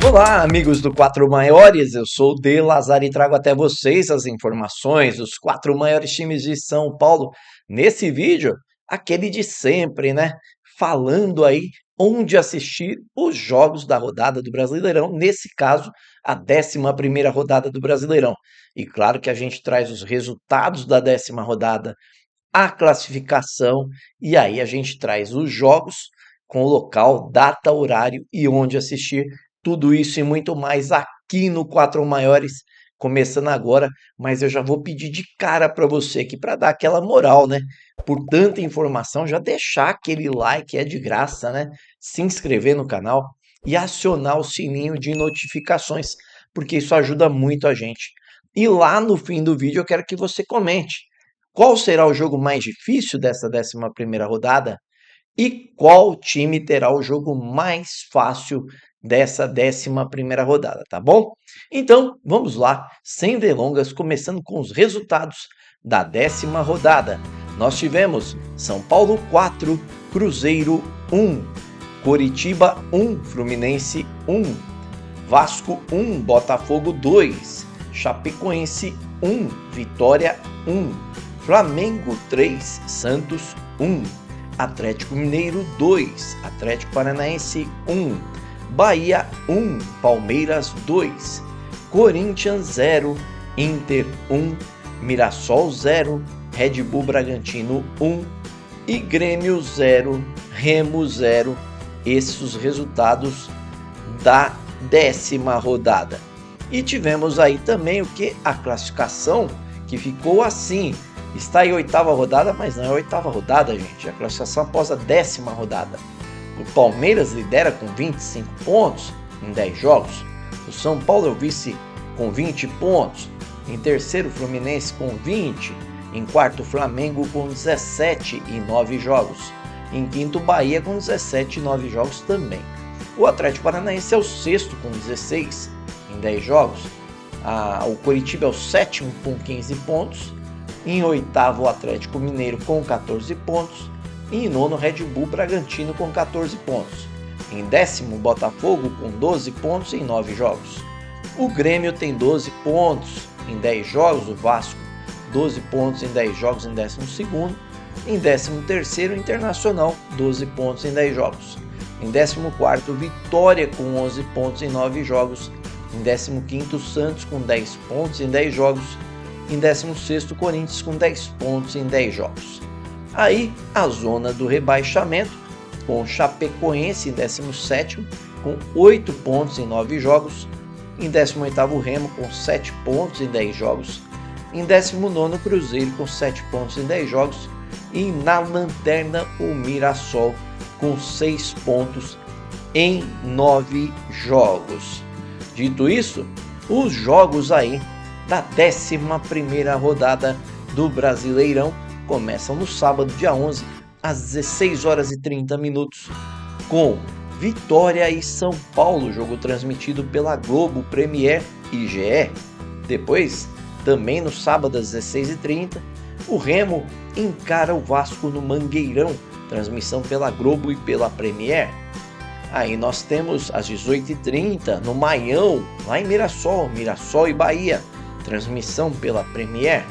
Olá, amigos do Quatro Maiores, eu sou o De Lazar e trago até vocês as informações dos quatro maiores times de São Paulo. Nesse vídeo, aquele de sempre, né? Falando aí onde assistir os jogos da rodada do Brasileirão, nesse caso, a 11ª rodada do Brasileirão. E claro que a gente traz os resultados da 10ª rodada, a classificação, e aí a gente traz os jogos com local, data, horário e onde assistir. Tudo isso e muito mais aqui no Quatro Maiores, começando agora, mas eu já vou pedir de cara para você aqui para dar aquela moral, né? Por tanta informação, já deixar aquele like, é de graça, né? Se inscrever no canal e acionar o sininho de notificações, porque isso ajuda muito a gente. E lá no fim do vídeo eu quero que você comente qual será o jogo mais difícil dessa 11ª rodada e qual time terá o jogo mais fácil dessa 11ª rodada, tá bom? Então, vamos lá, sem delongas, começando com os resultados da 10ª rodada. Nós tivemos São Paulo 4, Cruzeiro 1, Coritiba 1, Fluminense 1, Vasco 1, Botafogo 2, Chapecoense 1, Vitória 1, Flamengo 3, Santos 1, Atlético Mineiro 2, Atlético Paranaense 1, Bahia 1, Palmeiras 2, Corinthians 0, Inter 1, Mirassol 0, Red Bull Bragantino 1 e Grêmio 0, Remo 0. Esses os resultados da 10ª rodada. E tivemos aí também o que? A classificação que ficou assim. Está em 8ª rodada, mas não é a 8ª rodada, gente. A classificação após a 10ª rodada. O Palmeiras lidera com 25 pontos em 10 jogos. O São Paulo é o vice com 20 pontos. Em terceiro, o Fluminense com 20. Em quarto, o Flamengo com 17 e 9 jogos. Em quinto, Bahia com 17 e 9 jogos também. O Atlético Paranaense é o sexto com 16 em 10 jogos. O Coritiba é o sétimo com 15 pontos. Em oitavo, o Atlético Mineiro com 14 pontos. E em nono, Red Bull Bragantino com 14 pontos. Em décimo, Botafogo com 12 pontos em 9 jogos. O Grêmio tem 12 pontos em 10 jogos. O Vasco, 12 pontos em 10 jogos em 12º. Em 13º, Internacional, 12 pontos em 10 jogos. Em 14º, Vitória com 11 pontos em 9 jogos. Em 15º, Santos com 10 pontos em 10 jogos. Em 16º, Corinthians com 10 pontos em 10 jogos. Aí, a zona do rebaixamento, com Chapecoense em 17º, com 8 pontos em 9 jogos. Em 18º, Remo com 7 pontos em 10 jogos. Em 19º, Cruzeiro com 7 pontos em 10 jogos. E na lanterna, o Mirassol com 6 pontos em 9 jogos. Dito isso, os jogos aí da 11ª rodada do Brasileirão começam no sábado, dia 11, às 16 horas e 30 minutos, com Vitória e São Paulo, jogo transmitido pela Globo, Premier e GE. Depois, também no sábado, às 16h30, o Remo encara o Vasco no Mangueirão, transmissão pela Globo e pela Premier. Aí nós temos às 18h30 no Maião, lá em Mirassol e Bahia, transmissão pela Premier.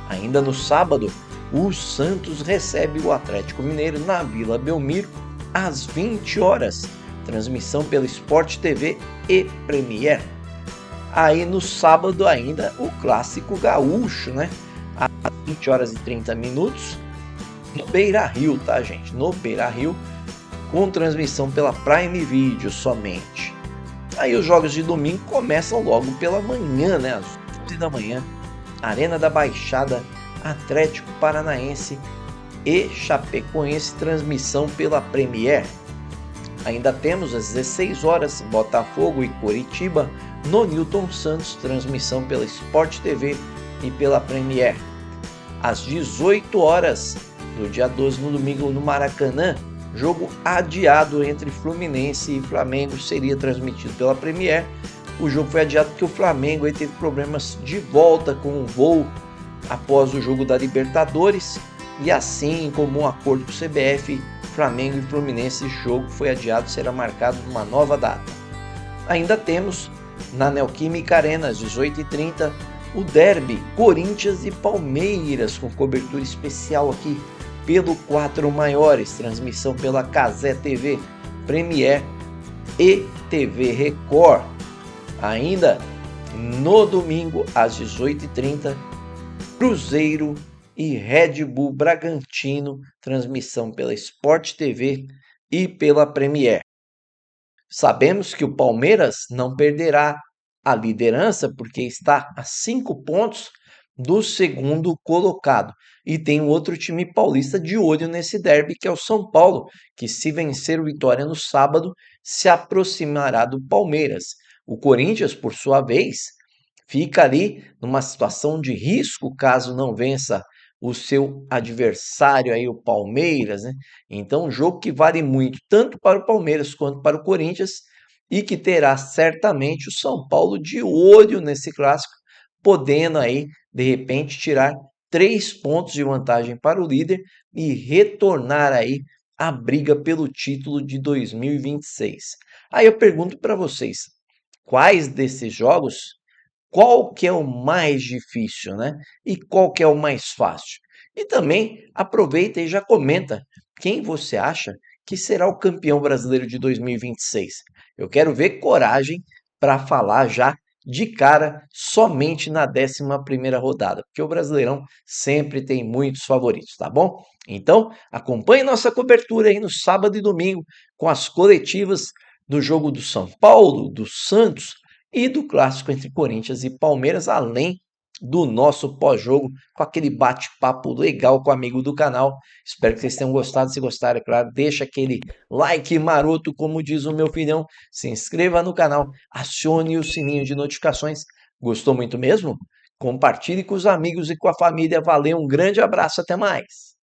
Ainda no sábado, o Santos recebe o Atlético Mineiro na Vila Belmiro às 20 horas, transmissão pela Sport TV e Premier. Aí no sábado ainda o clássico gaúcho, né? Às 20 horas e 30 minutos, no Beira-Rio, tá, gente? No Beira-Rio, com transmissão pela Prime Video somente. Aí os jogos de domingo começam logo pela manhã, né? Às 11 da manhã, Arena da Baixada, Atlético Paranaense e Chapecoense, transmissão pela Premier. Ainda temos às 16 horas, Botafogo e Coritiba no Newton Santos, transmissão pela Sport TV e pela Premier. Às 18 horas do dia 12, no domingo, no Maracanã, jogo adiado entre Fluminense e Flamengo, seria transmitido pela Premier. O jogo foi adiado porque o Flamengo teve problemas de volta com o voo após o jogo da Libertadores, e assim, em comum acordo com o CBF, Flamengo e Fluminense, esse jogo foi adiado, será marcado numa nova data. ainda temos na Neoquímica Arena, às 18h30, o derby Corinthians e Palmeiras, com cobertura especial aqui pelo 4 Maiores, transmissão pela Cazé TV, Premier e TV Record. Ainda no domingo, às 18h30, Cruzeiro e Red Bull Bragantino, transmissão pela Sport TV e pela Premier. Sabemos que o Palmeiras não perderá a liderança porque está a 5 pontos do segundo colocado. E tem um outro time paulista de olho nesse derby, que é o São Paulo, que se vencer o Vitória no sábado, se aproximará do Palmeiras. O Corinthians, por sua vez, fica ali numa situação de risco caso não vença o seu adversário aí, o Palmeiras, né? Então, um jogo que vale muito, tanto para o Palmeiras quanto para o Corinthians, e que terá certamente o São Paulo de olho nesse clássico, podendo aí, de repente, tirar 3 pontos de vantagem para o líder e retornar aí à briga pelo título de 2026. Aí eu pergunto para vocês, quais desses jogos, qual que é o mais difícil, né? E qual que é o mais fácil? E também aproveita e já comenta quem você acha que será o campeão brasileiro de 2026. Eu quero ver coragem para falar já de cara somente na 11ª rodada, porque o Brasileirão sempre tem muitos favoritos, tá bom? Então, acompanhe nossa cobertura aí no sábado e domingo com as coletivas do jogo do São Paulo, do Santos e do clássico entre Corinthians e Palmeiras, além do nosso pós-jogo, com aquele bate-papo legal com o amigo do canal. Espero que vocês tenham gostado. Se gostaram, é claro, deixa aquele like maroto, como diz o meu filhão. Se inscreva no canal, acione o sininho de notificações. Gostou muito mesmo? Compartilhe com os amigos e com a família. Valeu, um grande abraço, até mais!